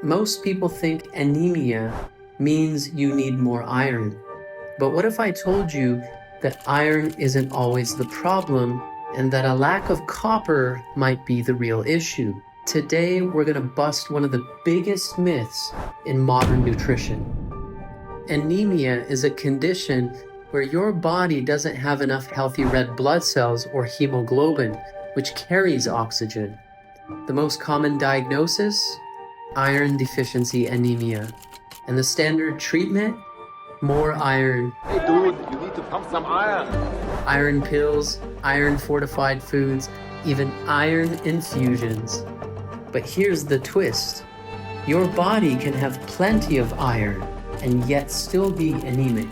Most people think anemia means you need more iron. But what if I told you that iron isn't always the problem and that a lack of copper might be the real issue? Today, we're going to bust one of the biggest myths in modern nutrition. Anemia is a condition where your body doesn't have enough healthy red blood cells or hemoglobin, which carries oxygen. The most common diagnosis? Iron deficiency anemia. And the standard treatment? More iron. Hey dude, you need to pump some iron. Iron pills, iron fortified foods, even iron infusions. But here's the twist. Your body can have plenty of iron and yet still be anemic.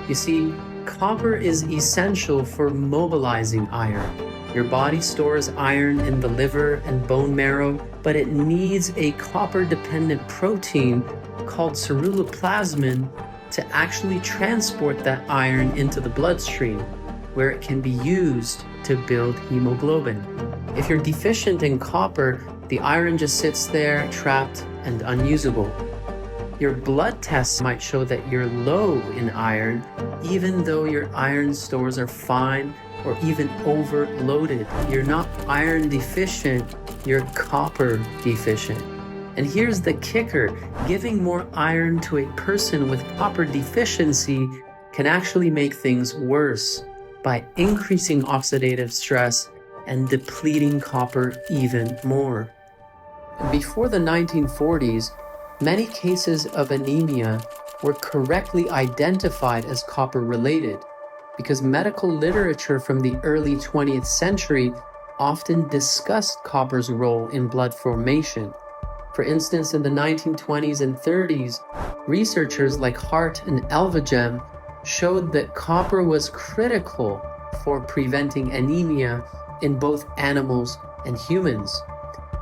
You see, copper is essential for mobilizing iron. Your body stores iron in the liver and bone marrow, but it needs a copper-dependent protein called ceruloplasmin to actually transport that iron into the bloodstream, where it can be used to build hemoglobin. If you're deficient in copper, the iron just sits there trapped and unusable. Your blood tests might show that you're low in iron, even though your iron stores are fine or even overloaded. You're not iron deficient, you're copper deficient. And here's the kicker, giving more iron to a person with copper deficiency can actually make things worse by increasing oxidative stress and depleting copper even more. Before the 1940s, many cases of anemia were correctly identified as copper-related because medical literature from the early 20th century often discussed copper's role in blood formation. For instance, in the 1920s and 30s, researchers like Hart and Elvegem showed that copper was critical for preventing anemia in both animals and humans.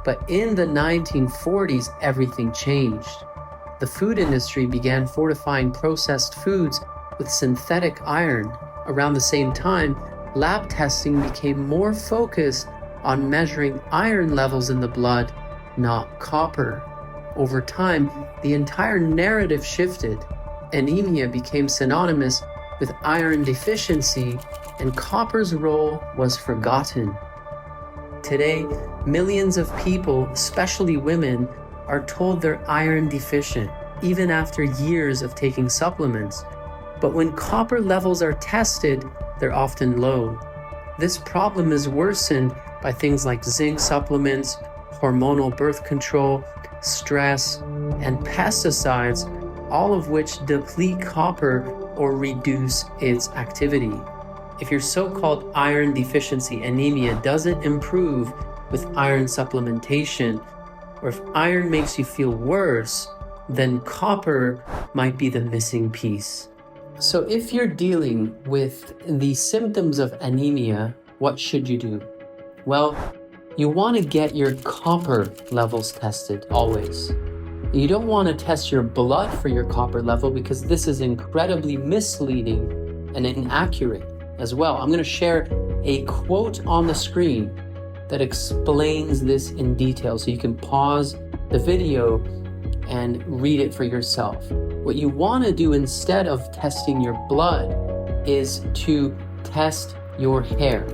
But in the 1940s, everything changed. The food industry began fortifying processed foods with synthetic iron. Around the same time, lab testing became more focused on measuring iron levels in the blood, not copper. Over time, the entire narrative shifted. Anemia became synonymous with iron deficiency, and copper's role was forgotten. Today, millions of people, especially women, are told they're iron deficient, even after years of taking supplements. But when copper levels are tested, they're often low. This problem is worsened by things like zinc supplements, hormonal birth control, stress, and pesticides, all of which deplete copper or reduce its activity. If your so-called iron deficiency anemia doesn't improve with iron supplementation, or if iron makes you feel worse, then copper might be the missing piece. So if you're dealing with the symptoms of anemia, what should you do? Well, you want to get your copper levels tested always. You don't want to test your blood for your copper level because this is incredibly misleading and inaccurate as well. I'm going to share a quote on the screen that explains this in detail, so you can pause the video and read it for yourself. What you want to do instead of testing your blood is to test your hair.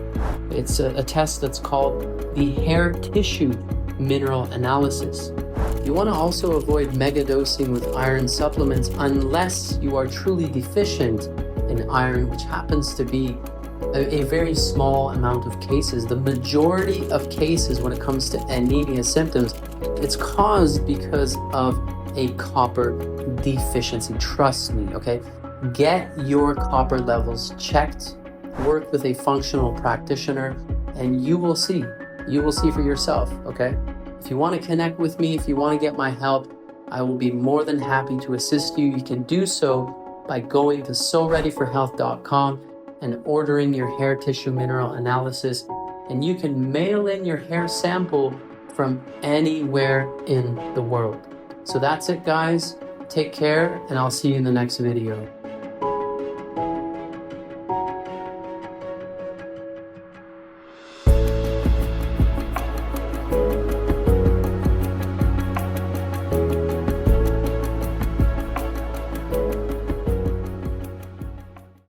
It's a test that's called the hair tissue mineral analysis. You want to also avoid megadosing with iron supplements unless you are truly deficient in iron, which happens to be a very small amount of cases. The majority of cases when it comes to anemia symptoms, it's caused because of a copper deficiency. Trust me, okay? Get your copper levels checked, work with a functional practitioner, and you will see. You will see for yourself, okay? If you want to connect with me, if you want to get my help, I will be more than happy to assist you. You can do so by going to soreadyforhealth.com and ordering your hair tissue mineral analysis. And you can mail in your hair sample from anywhere in the world. So that's it, guys. Take care, and I'll see you in the next video.